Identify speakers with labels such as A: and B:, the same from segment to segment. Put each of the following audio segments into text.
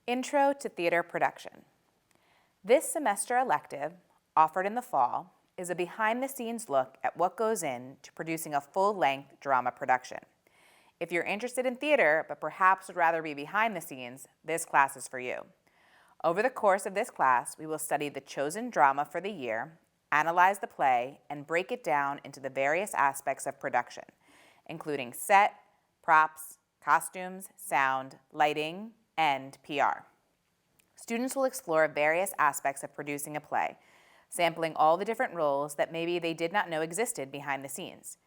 A: Intro to Theater Production. This semester elective, offered in the fall, is a behind-the-scenes look at what goes into producing a full-length drama production. If you're interested in theater, but perhaps would rather be behind the scenes, this class is for you. Over the course of this class, we will study the chosen drama for the year, analyze the play, and break it down into the various aspects of production, including set, props, costumes, sound, lighting, and PR. Students will explore various aspects of producing a play, sampling all the different roles that maybe they did not know existed behind the scenes.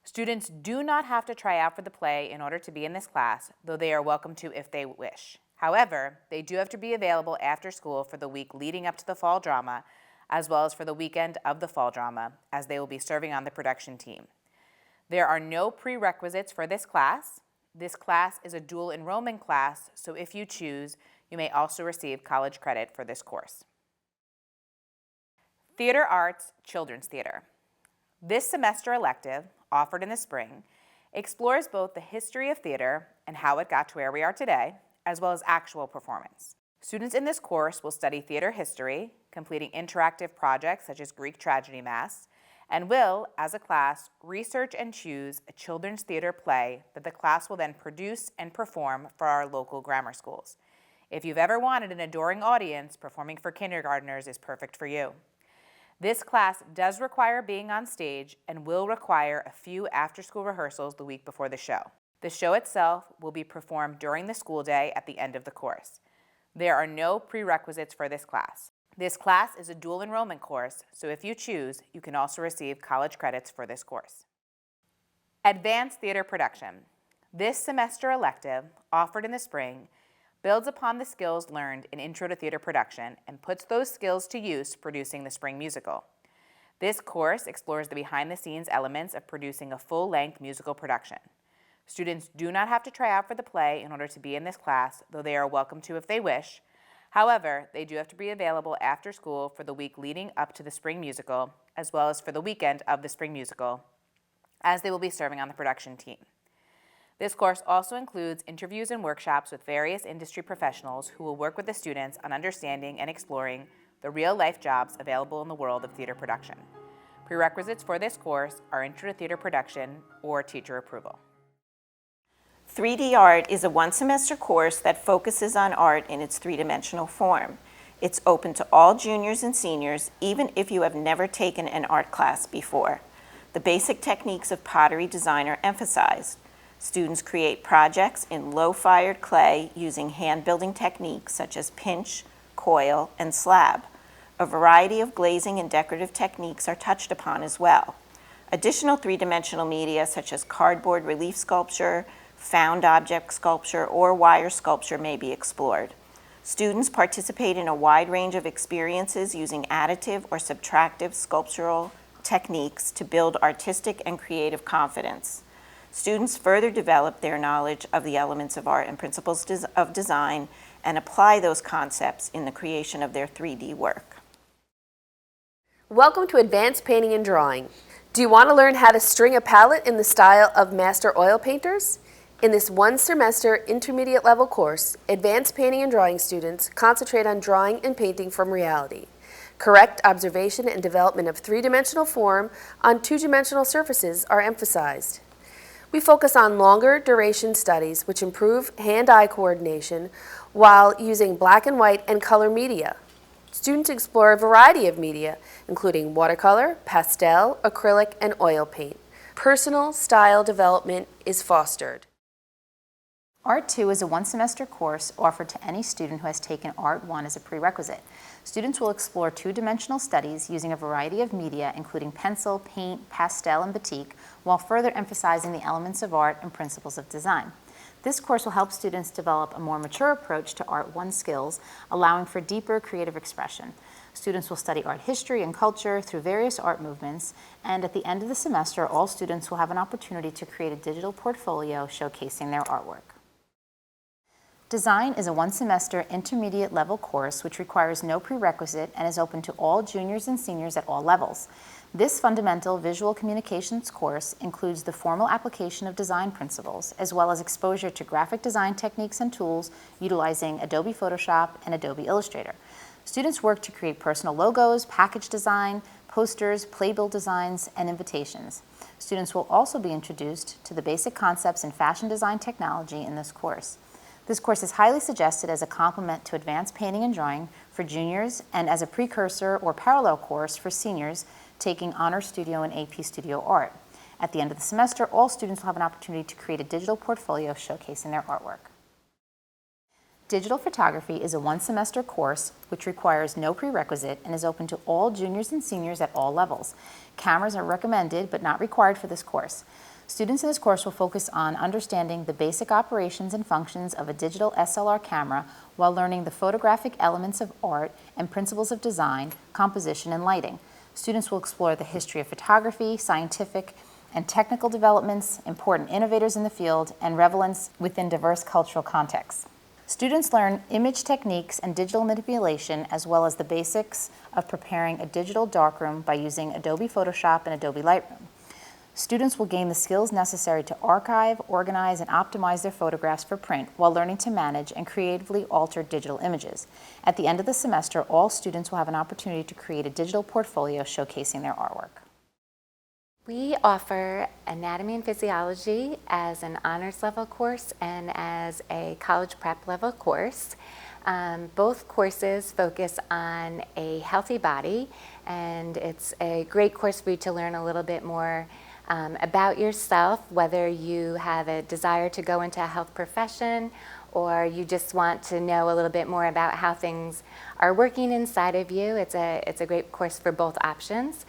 A: Students do not have to try out for the play in order to be in this class, though they are welcome to if they wish. However, they do have to be available after school for the week leading up to the fall drama, as well as for the weekend of the fall drama, as they will be serving on the production team. There are no prerequisites for this class. This class is a dual enrollment class, so if you choose, you may also receive college credit for this course. Theater Arts Children's Theater. This semester elective, offered in the spring, explores both the history of theater and how it got to where we are today, as well as actual performance. Students in this course will study theater history, completing interactive projects such as Greek tragedy masks, and will, as a class, research and choose a children's theater play that the class will then produce and perform for our local grammar schools. If you've ever wanted an adoring audience, performing for kindergartners is perfect for you. This class does require being on stage and will require a few after-school rehearsals the week before the show. The show itself will be performed during the school day at the end of the course. There are no prerequisites for this class. This class is a dual enrollment course, so if you choose, you can also receive college credits for this course. Advanced Theater Production. This semester elective, offered in the spring, builds upon the skills learned in Intro to Theater Production and puts those skills to use producing the spring musical. This course explores the behind-the-scenes elements of producing a full-length musical production. Students do not have to try out for the play in order to be in this class, though they are welcome to if they wish. However, they do have to be available after school for the week leading up to the spring musical, as well as for the weekend of the spring musical, as they will be serving on the production team. This course also includes interviews and workshops with various industry professionals who will work with the students on understanding and exploring the real-life jobs available in the world of theater production. Prerequisites for this course are Intro to Theater Production or teacher approval.
B: 3D Art is a one-semester course that focuses on art in its three-dimensional form. It's open to all juniors and seniors, even if you have never taken an art class before. The basic techniques of pottery design are emphasized. Students create projects in low-fired clay using hand-building techniques such as pinch, coil, and slab. A variety of glazing and decorative techniques are touched upon as well. Additional three-dimensional media such as cardboard relief sculpture, found object sculpture, or wire sculpture may be explored. Students participate in a wide range of experiences using additive or subtractive sculptural techniques to build artistic and creative confidence. Students further develop their knowledge of the elements of art and principles of design and apply those concepts in the creation of their 3D work.
C: Welcome to Advanced Painting and Drawing. Do you want to learn how to string a palette in the style of master oil painters? In this one-semester intermediate level course, Advanced Painting and Drawing students concentrate on drawing and painting from reality. Correct observation and development of three-dimensional form on two-dimensional surfaces are emphasized. We focus on longer duration studies which improve hand-eye coordination while using black and white and color media. Students explore a variety of media, including watercolor, pastel, acrylic, and oil paint. Personal style development is fostered.
D: Art 2 is a one-semester course offered to any student who has taken Art 1 as a prerequisite. Students will explore two-dimensional studies using a variety of media, including pencil, paint, pastel, and batik, while further emphasizing the elements of art and principles of design. This course will help students develop a more mature approach to Art 1 skills, allowing for deeper creative expression. Students will study art history and culture through various art movements, and at the end of the semester, all students will have an opportunity to create a digital portfolio showcasing their artwork. Design is a one-semester intermediate level course which requires no prerequisite and is open to all juniors and seniors at all levels. This fundamental visual communications course includes the formal application of design principles, as well as exposure to graphic design techniques and tools utilizing Adobe Photoshop and Adobe Illustrator. Students work to create personal logos, package design, posters, playbill designs, and invitations. Students will also be introduced to the basic concepts in fashion design technology in this course. This course is highly suggested as a complement to advanced painting and drawing for juniors and as a precursor or parallel course for seniors taking Honor Studio and AP Studio Art. At the end of the semester, all students will have an opportunity to create a digital portfolio showcasing their artwork. Digital photography is a one-semester course which requires no prerequisite and is open to all juniors and seniors at all levels. Cameras are recommended but not required for this course. Students in this course will focus on understanding the basic operations and functions of a digital SLR camera while learning the photographic elements of art and principles of design, composition, and lighting. Students will explore the history of photography, scientific and technical developments, important innovators in the field, and relevance within diverse cultural contexts. Students learn image techniques and digital manipulation, as well as the basics of preparing a digital darkroom by using Adobe Photoshop and Adobe Lightroom. Students will gain the skills necessary to archive, organize, and optimize their photographs for print while learning to manage and creatively alter digital images. At the end of the semester, all students will have an opportunity to create a digital portfolio showcasing their artwork.
E: We offer anatomy and physiology as an honors level course and as a college prep level course. Both courses focus on a healthy body, and it's a great course for you to learn a little bit more about yourself, whether you have a desire to go into a health profession or you just want to know a little bit more about how things are working inside of you. It's a great course for both options.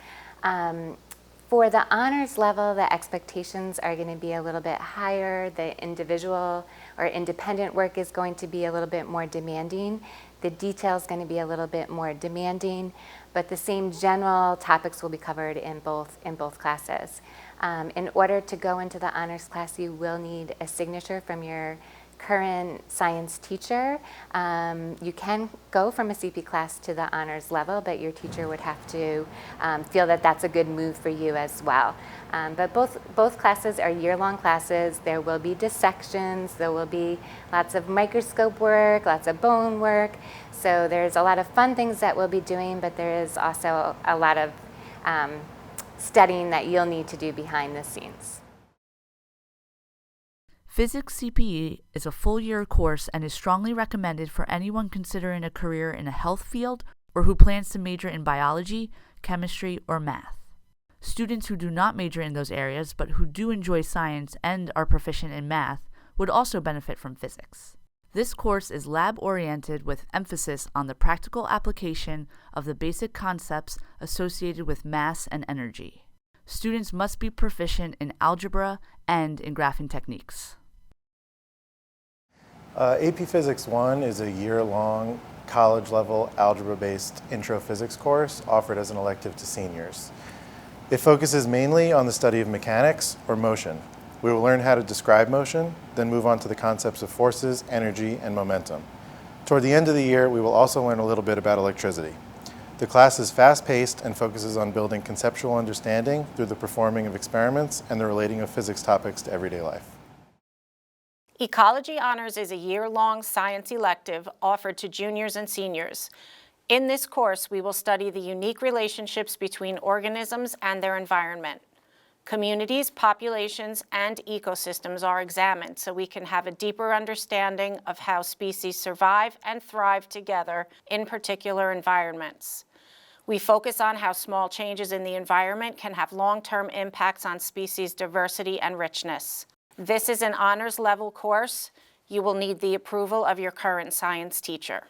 E: For the honors level, the expectations are going to be a little bit higher. The individual or independent work is going to be a little bit more demanding. The detail is going to be a little bit more demanding, but the same general topics will be covered in both classes. In order to go into the honors class, you will need a signature from your current science teacher. You can go from a CP class to the honors level, but your teacher would have to feel that that's a good move for you as well. But both classes are year-long classes. There will be dissections, there will be lots of microscope work, lots of bone work. So there's a lot of fun things that we'll be doing, but there is also a lot of studying that you'll need to do behind the scenes.
F: Physics CPE is a full-year course and is strongly recommended for anyone considering a career in a health field or who plans to major in biology, chemistry, or math. Students who do not major in those areas but who do enjoy science and are proficient in math would also benefit from physics. This course is lab-oriented with emphasis on the practical application of the basic concepts associated with mass and energy. Students must be proficient in algebra and in graphing techniques.
G: AP Physics 1 is a year-long college-level algebra-based intro physics course offered as an elective to seniors. It focuses mainly on the study of mechanics or motion. We will learn how to describe motion, then move on to the concepts of forces, energy, and momentum. Toward the end of the year, we will also learn a little bit about electricity. The class is fast-paced and focuses on building conceptual understanding through the performing of experiments and the relating of physics topics to everyday life.
H: Ecology Honors is a year-long science elective offered to juniors and seniors. In this course, we will study the unique relationships between organisms and their environment. Communities, populations, and ecosystems are examined so we can have a deeper understanding of how species survive and thrive together in particular environments. We focus on how small changes in the environment can have long-term impacts on species diversity and richness. This is an honors level course. You will need the approval of your current science teacher.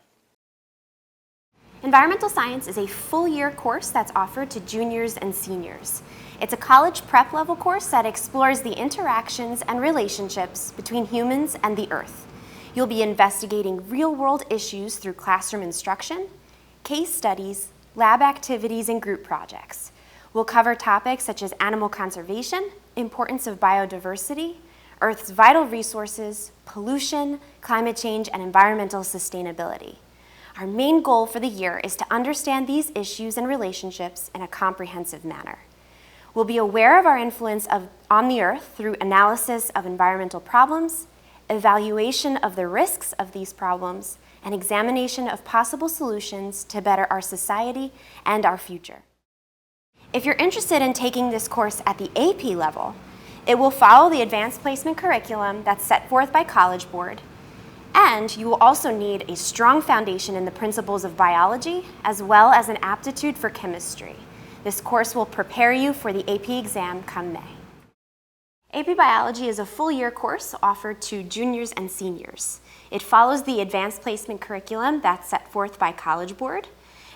I: Environmental science is a full-year course that's offered to juniors and seniors. It's a college prep level course that explores the interactions and relationships between humans and the earth. You'll be investigating real-world issues through classroom instruction, case studies, lab activities, and group projects. We'll cover topics such as animal conservation, importance of biodiversity, Earth's vital resources, pollution, climate change, and environmental sustainability. Our main goal for the year is to understand these issues and relationships in a comprehensive manner. We'll be aware of our influence on the Earth through analysis of environmental problems, evaluation of the risks of these problems, and examination of possible solutions to better our society and our future. If you're interested in taking this course at the AP level, it will follow the advanced placement curriculum that's set forth by College Board, and you will also need a strong foundation in the principles of biology as well as an aptitude for chemistry. This course will prepare you for the AP exam come May. AP Biology is a full-year course offered to juniors and seniors. It follows the advanced placement curriculum that's set forth by College Board,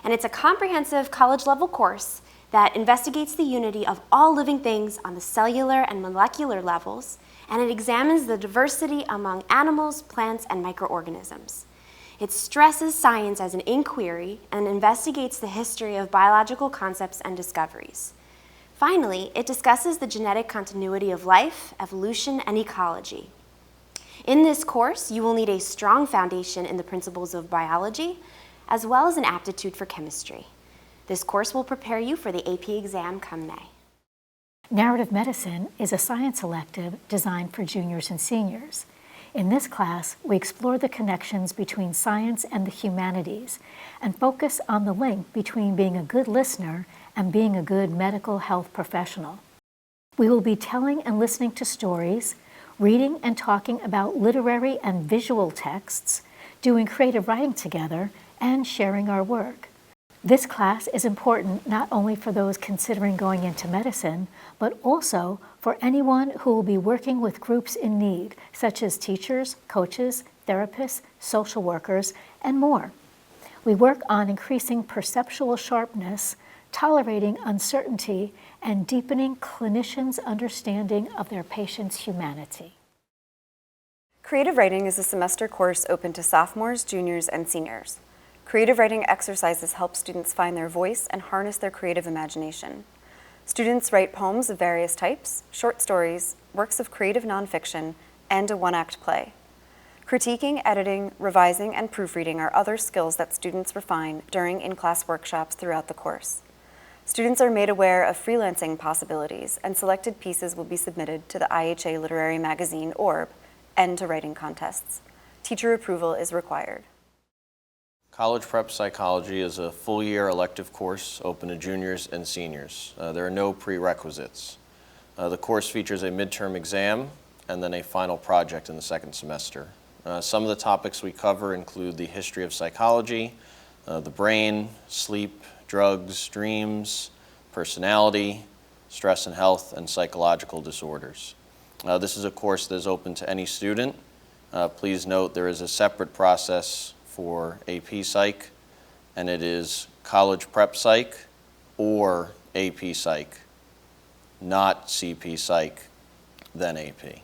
I: and it's a comprehensive college-level course that investigates the unity of all living things on the cellular and molecular levels, and it examines the diversity among animals, plants, and microorganisms. It stresses science as an inquiry and investigates the history of biological concepts and discoveries. Finally, it discusses the genetic continuity of life, evolution, and ecology. In this course, you will need a strong foundation in the principles of biology, as well as an aptitude for chemistry. This course will prepare you for the AP exam come May.
J: Narrative medicine is a science elective designed for juniors and seniors. In this class, we explore the connections between science and the humanities and focus on the link between being a good listener and being a good medical health professional. We will be telling and listening to stories, reading and talking about literary and visual texts, doing creative writing together, and sharing our work. This class is important not only for those considering going into medicine, but also for anyone who will be working with groups in need, such as teachers, coaches, therapists, social workers, and more. We work on increasing perceptual sharpness, tolerating uncertainty, and deepening clinicians' understanding of their patients' humanity.
K: Creative writing is a semester course open to sophomores, juniors, and seniors. Creative writing exercises help students find their voice and harness their creative imagination. Students write poems of various types, short stories, works of creative nonfiction, and a one-act play. Critiquing, editing, revising, and proofreading are other skills that students refine during in-class workshops throughout the course. Students are made aware of freelancing possibilities, and selected pieces will be submitted to the IHA literary magazine Orb and to writing contests. Teacher approval is required.
L: College Prep Psychology is a full-year elective course open to juniors and seniors. There are no prerequisites. The course features a midterm exam and then a final project in the second semester. Some of the topics we cover include the history of psychology, the brain, sleep, drugs, dreams, personality, stress and health, and psychological disorders. This is a course that is open to any student. Please note there is a separate process for AP Psych, and it is College Prep Psych or AP Psych, not CP Psych, then AP.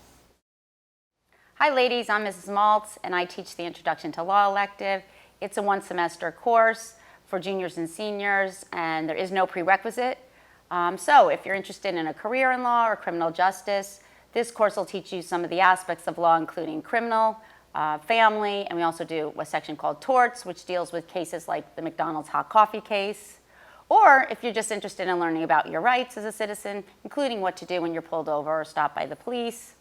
M: Hi ladies, I'm Mrs. Maltz and I teach the Introduction to Law elective. It's a one-semester course for juniors and seniors, and there is no prerequisite. So if you're interested in a career in law or criminal justice, this course will teach you some of the aspects of law, including criminal, family, and we also do a section called torts, which deals with cases like the McDonald's hot coffee case. Or if you're just interested in learning about your rights as a citizen, including what to do when you're pulled over or stopped by the police,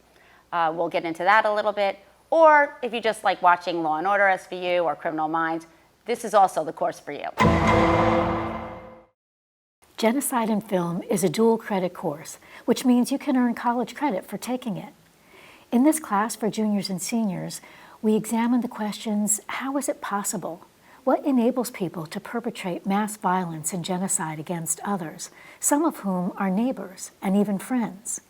M: we'll get into that a little bit. Or if you just like watching Law & Order SVU or Criminal Minds, this is also the course for you.
J: Genocide in Film is a dual credit course, which means you can earn college credit for taking it. In this class for juniors and seniors, we examine the questions, how is it possible? What enables people to perpetrate mass violence and genocide against others, some of whom are neighbors and even friends?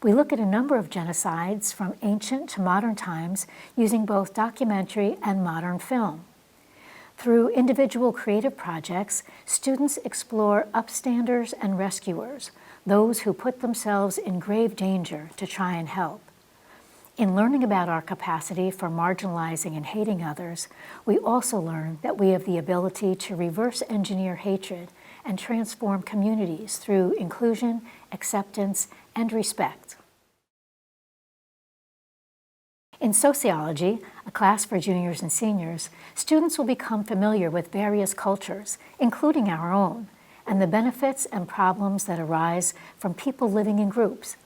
J: We look at a number of genocides from ancient to modern times using both documentary and modern film. Through individual creative projects, students explore upstanders and rescuers, those who put themselves in grave danger to try and help. In learning about our capacity for marginalizing and hating others, we also learn that we have the ability to reverse engineer hatred and transform communities through inclusion, acceptance, and respect. In sociology, a class for juniors and seniors, students will become familiar with various cultures, including our own, and the benefits and problems that arise from people living in groups.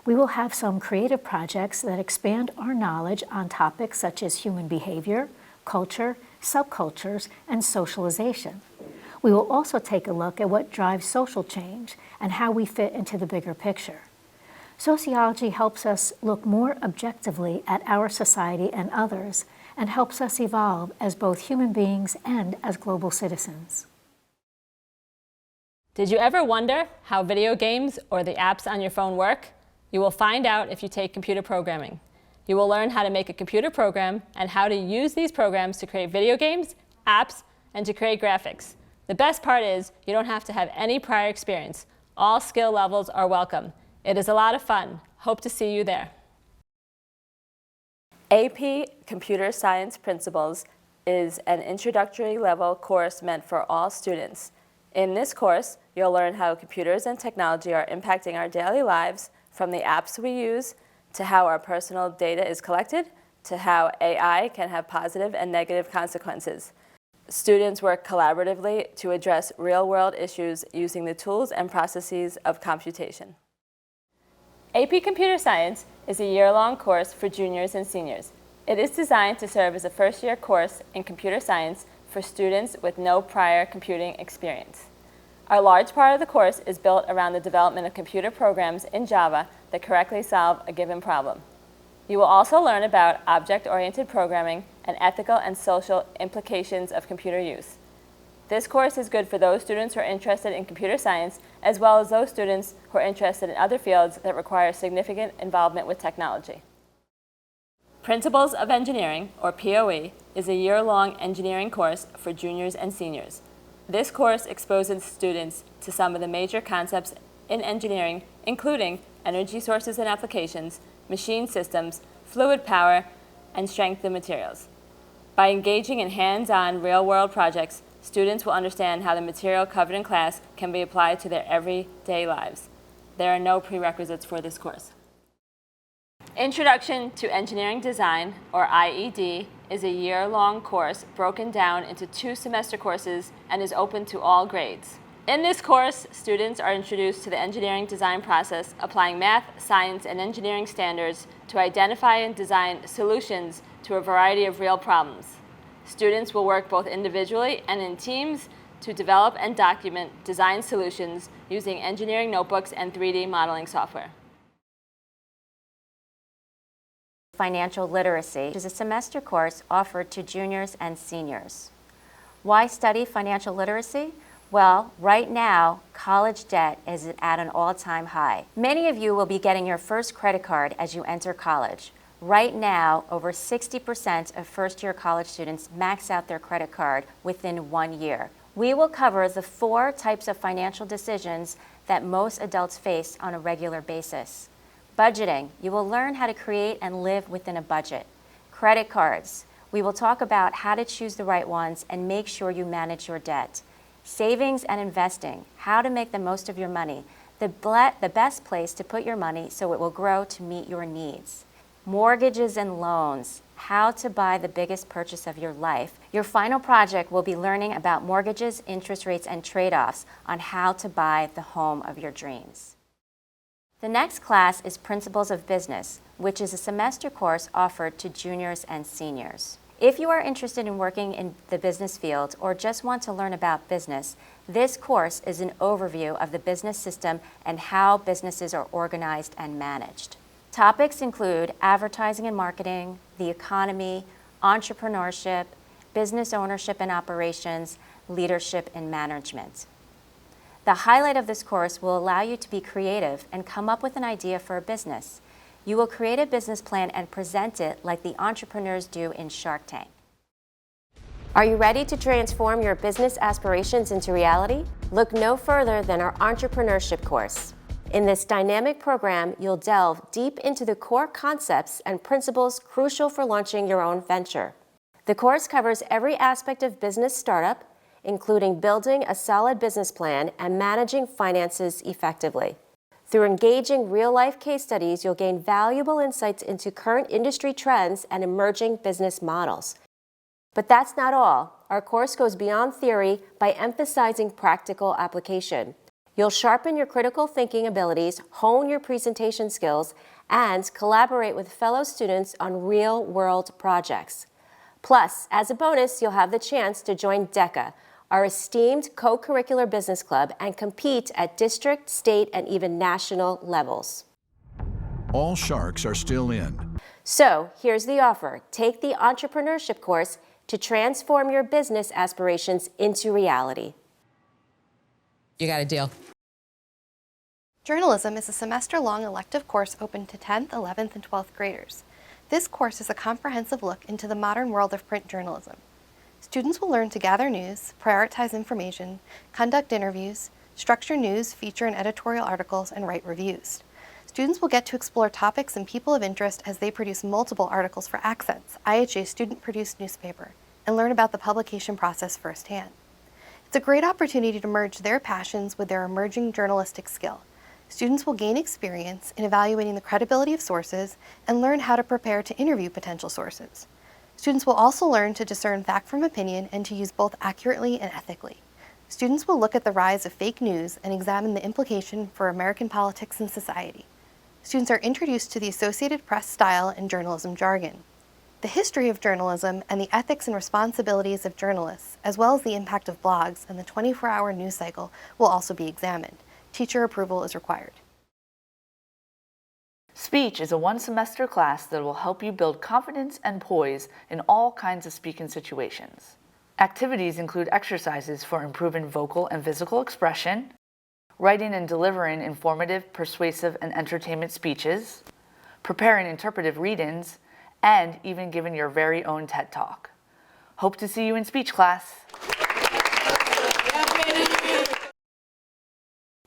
J: We will have some creative projects that expand our knowledge on topics such as human behavior, culture, subcultures, and socialization. We will also take a look at what drives social change and how we fit into the bigger picture. Sociology helps us look more objectively at our society and others, and helps us evolve as both human beings and as global citizens.
N: Did you ever wonder how video games or the apps on your phone work? You will find out if you take computer programming. You will learn how to make a computer program and how to use these programs to create video games, apps, and to create graphics. The best part is you don't have to have any prior experience. All skill levels are welcome. It is a lot of fun. Hope to see you there.
O: AP Computer Science Principles is an introductory level course meant for all students. In this course, you'll learn how computers and technology are impacting our daily lives, from the apps we use, to how our personal data is collected, to how AI can have positive and negative consequences. Students work collaboratively to address real-world issues using the tools and processes of computation.
N: AP Computer Science is a year-long course for juniors and seniors. It is designed to serve as a first-year course in computer science for students with no prior computing experience. A large part of the course is built around the development of computer programs in Java that correctly solve a given problem. You will also learn about object-oriented programming and ethical and social implications of computer use. This course is good for those students who are interested in computer science, as well as those students who are interested in other fields that require significant involvement with technology. Principles of Engineering, or POE, is a year-long engineering course for juniors and seniors. This course exposes students to some of the major concepts in engineering, including energy sources and applications, machine systems, fluid power, and strength of materials. By engaging in hands-on, real-world projects, students will understand how the material covered in class can be applied to their everyday lives. There are no prerequisites for this course. Introduction to Engineering Design, or IED, is a year-long course broken down into 2 semester courses and is open to all grades. In this course, students are introduced to the engineering design process, applying math, science, and engineering standards to identify and design solutions to a variety of real problems. Students will work both individually and in teams to develop and document design solutions using engineering notebooks and 3D modeling software.
E: Financial Literacy is a semester course offered to juniors and seniors. Why study financial literacy? Well, right now, college debt is at an all-time high. Many of you will be getting your first credit card as you enter college. Right now, over 60% of first-year college students max out their credit card within 1 year. We will cover the 4 types of financial decisions that most adults face on a regular basis. Budgeting, you will learn how to create and live within a budget. Credit cards, we will talk about how to choose the right ones and make sure you manage your debt. Savings and investing, how to make the most of your money, the best place to put your money so it will grow to meet your needs. Mortgages and loans, how to buy the biggest purchase of your life. Your final project will be learning about mortgages, interest rates, and trade-offs on how to buy the home of your dreams. The next class is Principles of Business, which is a semester course offered to juniors and seniors. If you are interested in working in the business field or just want to learn about business, this course is an overview of the business system and how businesses are organized and managed. Topics include advertising and marketing, the economy, entrepreneurship, business ownership and operations, leadership and management. The highlight of this course will allow you to be creative and come up with an idea for a business. You will create a business plan and present it like the entrepreneurs do in Shark Tank.
P: Are you ready to transform your business aspirations into reality? Look no further than our entrepreneurship course. In this dynamic program, you'll delve deep into the core concepts and principles crucial for launching your own venture. The course covers every aspect of business startup, including building a solid business plan and managing finances effectively. Through engaging real-life case studies, you'll gain valuable insights into current industry trends and emerging business models. But that's not all. Our course goes beyond theory by emphasizing practical application. You'll sharpen your critical thinking abilities, hone your presentation skills, and collaborate with fellow students on real-world projects. Plus, as a bonus, you'll have the chance to join DECA, our esteemed co-curricular business club, and compete at district, state, and even national levels.
Q: All sharks are still in.
P: So, here's the offer. Take the entrepreneurship course to transform your business aspirations into reality.
R: You got a deal.
S: Journalism is a semester-long elective course open to 10th, 11th, and 12th graders. This course is a comprehensive look into the modern world of print journalism. Students will learn to gather news, prioritize information, conduct interviews, structure news, feature and editorial articles, and write reviews. Students will get to explore topics and people of interest as they produce multiple articles for Accents, IHA's student-produced newspaper, and learn about the publication process firsthand. It's a great opportunity to merge their passions with their emerging journalistic skill. Students will gain experience in evaluating the credibility of sources and learn how to prepare to interview potential sources. Students will also learn to discern fact from opinion and to use both accurately and ethically. Students will look at the rise of fake news and examine the implication for American politics and society. Students are introduced to the Associated Press style and journalism jargon. The history of journalism and the ethics and responsibilities of journalists, as well as the impact of blogs and the 24-hour news cycle, will also be examined. Teacher approval is required.
F: Speech is a one-semester class that will help you build confidence and poise in all kinds of speaking situations. Activities include exercises for improving vocal and physical expression, writing and delivering informative, persuasive, and entertainment speeches, preparing interpretive read-ins, and even giving your very own TED Talk. Hope to see you in speech class.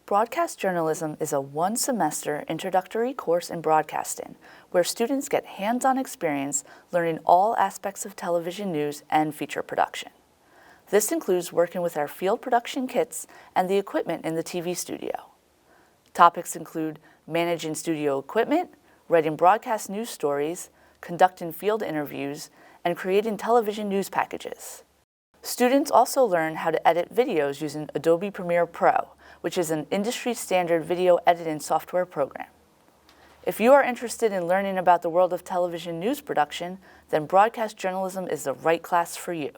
F: Broadcast journalism is a one-semester introductory course in broadcasting where students get hands-on experience learning all aspects of television news and feature production. This includes working with our field production kits and the equipment in the TV studio. Topics include managing studio equipment, writing broadcast news stories, conducting field interviews, and creating television news packages. Students also learn how to edit videos using Adobe Premiere Pro, which is an industry-standard video editing software program. If you are interested in learning about the world of television news production, then broadcast journalism is the right class for you.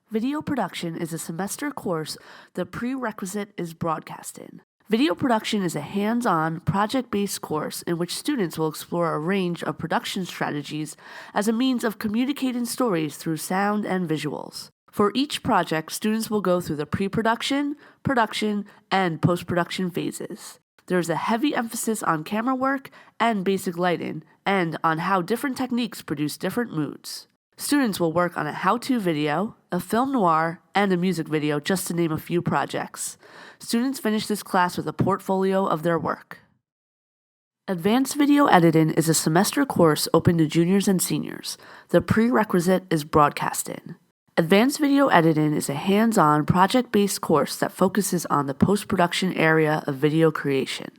F: Video production is a semester course. The prerequisite is broadcasting. Video production is a hands-on, project-based course in which students will explore a range of production strategies as a means of communicating stories through sound and visuals. For each project, students will go through the pre-production, production, and post-production phases. There is a heavy emphasis on camera work and basic lighting, and on how different techniques produce different moods. Students will work on a how-to video, a film noir, and a music video, just to name a few projects. Students finish this class with a portfolio of their work. Advanced video editing is a semester course open to juniors and seniors. The prerequisite is broadcasting. Advanced video editing is a hands-on, project-based course that focuses on the post-production area of video creation.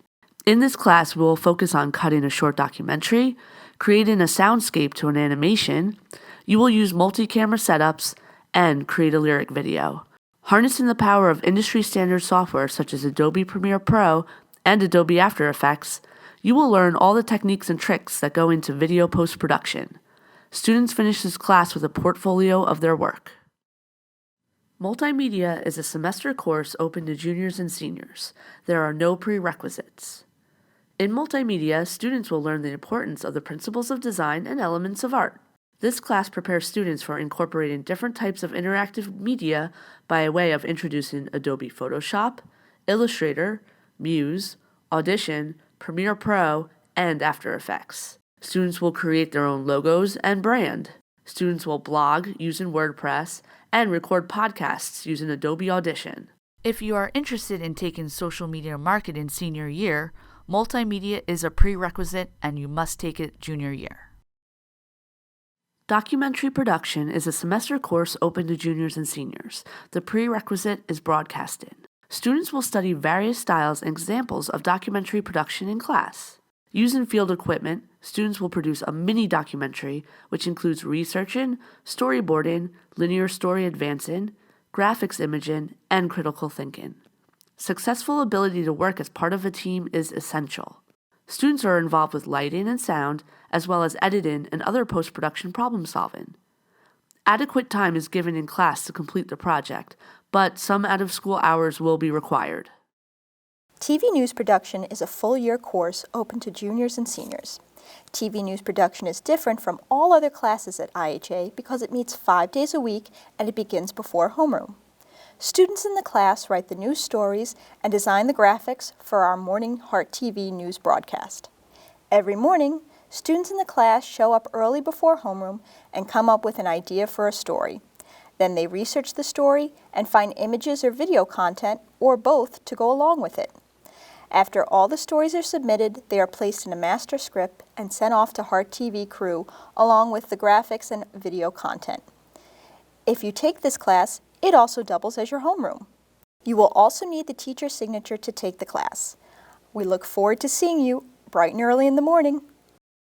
F: In this class, we will focus on cutting a short documentary, creating a soundscape to an animation. You will use multi-camera setups and create a lyric video. Harnessing the power of industry-standard software such as Adobe Premiere Pro and Adobe After Effects, you will learn all the techniques and tricks that go into video post-production. Students finish this class with a portfolio of their work. Multimedia is a semester course open to juniors and seniors. There are no prerequisites. In multimedia, students will learn the importance of the principles of design and elements of art. This class prepares students for incorporating different types of interactive media by way of introducing Adobe Photoshop, Illustrator, Muse, Audition, Premiere Pro, and After Effects. Students will create their own logos and brand. Students will blog using WordPress and record podcasts using Adobe Audition. If you are interested in taking social media marketing senior year, multimedia is a prerequisite and you must take it junior year. Documentary production is a semester course open to juniors and seniors. The prerequisite is broadcasting. Students will study various styles and examples of documentary production in class. Using field equipment, students will produce a mini documentary, which includes researching, storyboarding, linear story advancing, graphics imaging, and critical thinking. Successful ability to work as part of a team is essential. Students are involved with lighting and sound, as well as editing and other post-production problem solving. Adequate time is given in class to complete the project, but some out-of-school hours will be required.
T: TV news production is a full-year course open to juniors and seniors. TV news production is different from all other classes at IHA because it meets 5 days a week and it begins before homeroom. Students in the class write the news stories and design the graphics for our morning Heart TV news broadcast. Every morning, students in the class show up early before homeroom and come up with an idea for a story. Then they research the story and find images or video content, or both, to go along with it. After all the stories are submitted, they are placed in a master script and sent off to Heart TV crew along with the graphics and video content. If you take this class, it also doubles as your homeroom. You will also need the teacher's signature to take the class. We look forward to seeing you bright and early in the morning.